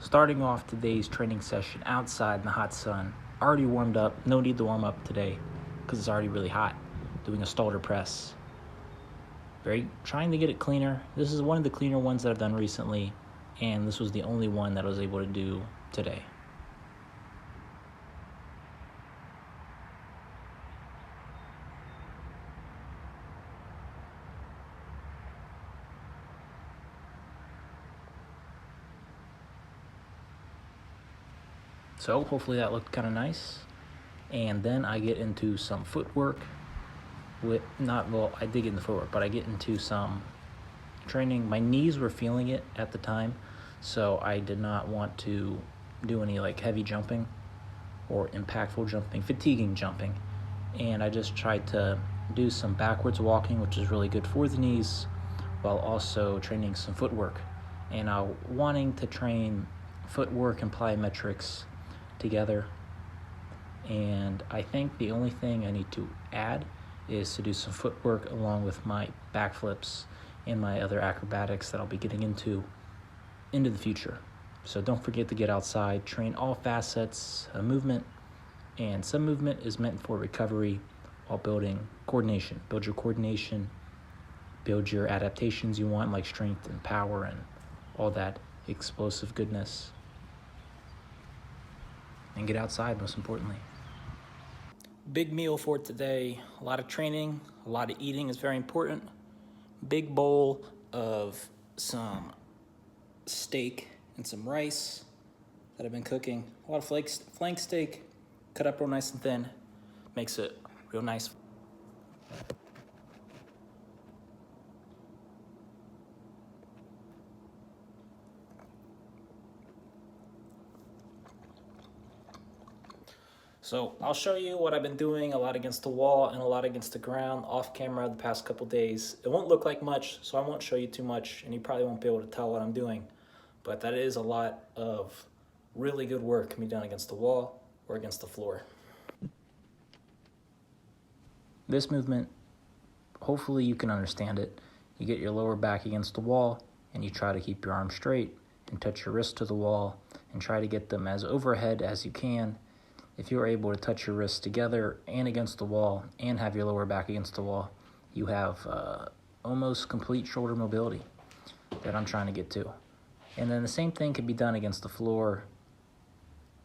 Starting off today's training session outside in the hot sun. Already warmed up, no need to warm up today because it's already really hot. Doing a Stalder press. Trying to get it cleaner. This is one of the cleaner ones that I've done recently, and this was the only one that I was able to do today. So hopefully that looked kind of nice. And then I get into some footwork. I did get into footwork, but I get into some training. My knees were feeling it at the time, so I did not want to do any heavy jumping or impactful jumping, fatiguing jumping. And I just tried to do some backwards walking, which is really good for the knees, while also training some footwork. And wanting to train footwork and plyometrics together. And I think the only thing I need to add is to do some footwork along with my backflips and my other acrobatics that I'll be getting into the future. So don't forget to get outside, train all facets of movement, and some movement is meant for recovery while building coordination. Build your coordination, build your adaptations you want, like strength and power and all that explosive goodness. And get outside, most importantly. Big meal for today. A lot of training, a lot of eating is very important. Big bowl of some steak and some rice that I've been cooking. A lot of flank steak, cut up real nice and thin. Makes it real nice. So I'll show you what I've been doing, a lot against the wall and a lot against the ground off camera the past couple days. It won't look like much, so I won't show you too much, and you probably won't be able to tell what I'm doing. But that is a lot of really good work can be done against the wall or against the floor. This movement, hopefully you can understand it. You get your lower back against the wall, and you try to keep your arms straight and touch your wrists to the wall and try to get them as overhead as you can. If you're able to touch your wrists together and against the wall and have your lower back against the wall, you have almost complete shoulder mobility that I'm trying to get to. And then the same thing can be done against the floor.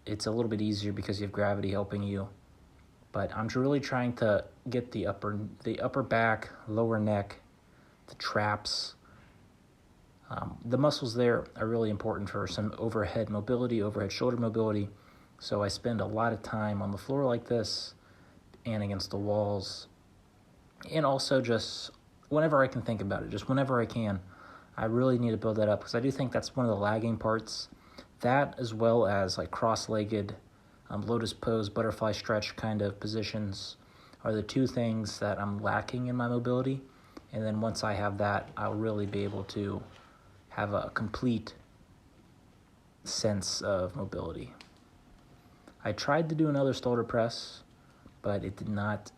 It's a little bit easier because you have gravity helping you. But I'm really trying to get the upper back, lower neck, the traps. The muscles there are really important for some overhead mobility, overhead shoulder mobility. So I spend a lot of time on the floor like this and against the walls. And also just whenever I can think about it, just whenever I can, I really need to build that up because I do think that's one of the lagging parts. That as well as cross-legged, lotus pose, butterfly stretch kind of positions are the two things that I'm lacking in my mobility. And then once I have that, I'll really be able to have a complete sense of mobility. I tried to do another Stalder press, but it did not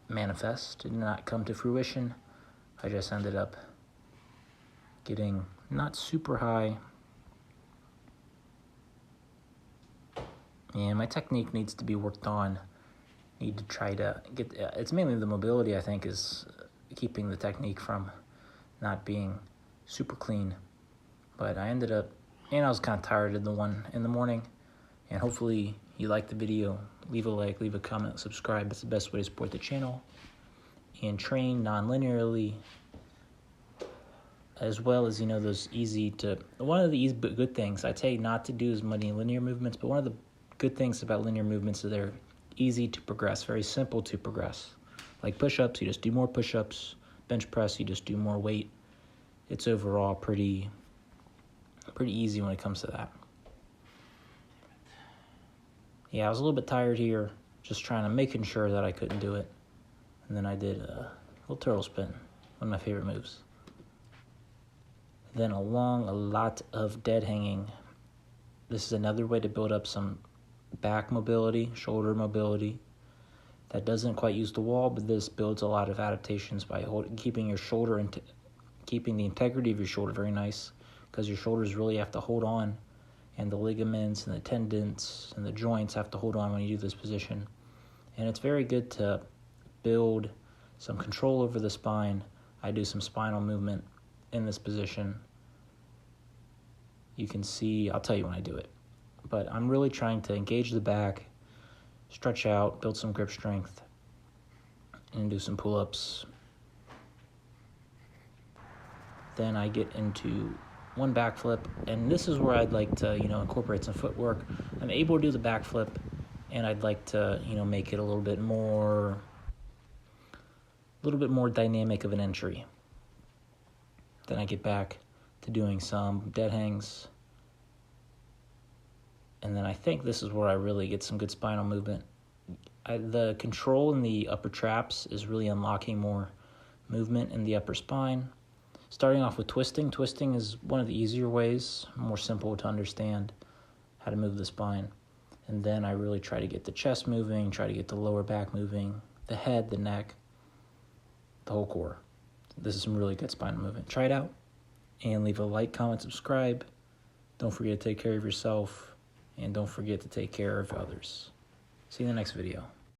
manifest. It did not come to fruition. I just ended up getting not super high. And my technique needs to be worked on. Need to try to get, it's mainly the mobility I think is keeping the technique from not being super clean. But I ended up, and I was kind of tired of the one in the morning. And hopefully you liked the video. Leave a like, leave a comment, subscribe. That's the best way to support the channel. And train non-linearly, as well as, those one of the good things, I'd say not to do as many linear movements, but one of the good things about linear movements is they're easy to progress, very simple to progress. Like push-ups, you just do more push-ups. Bench press, you just do more weight. It's overall pretty easy when it comes to that. Yeah, I was a little bit tired here, just making sure that I couldn't do it. And then I did a little turtle spin, one of my favorite moves. Then a lot of dead hanging. This is another way to build up some back mobility, shoulder mobility. That doesn't quite use the wall, but this builds a lot of adaptations by keeping your shoulder keeping the integrity of your shoulder very nice, because your shoulders really have to hold on and the ligaments and the tendons and the joints have to hold on when you do this position. And it's very good to build some control over the spine. I do some spinal movement in this position. You can see, I'll tell you when I do it. But I'm really trying to engage the back, stretch out, build some grip strength, and do some pull-ups. Then I get into one back flip, and this is where I'd like to, incorporate some footwork. I'm able to do the back flip, and I'd like to, make it a little bit more dynamic of an entry. Then I get back to doing some dead hangs. And then I think this is where I really get some good spinal movement. The control in the upper traps is really unlocking more movement in the upper spine. Starting off with twisting. Twisting is one of the easier ways, more simple to understand how to move the spine. And then I really try to get the chest moving, try to get the lower back moving, the head, the neck, the whole core. This is some really good spinal movement. Try it out and leave a like, comment, subscribe. Don't forget to take care of yourself, and don't forget to take care of others. See you in the next video.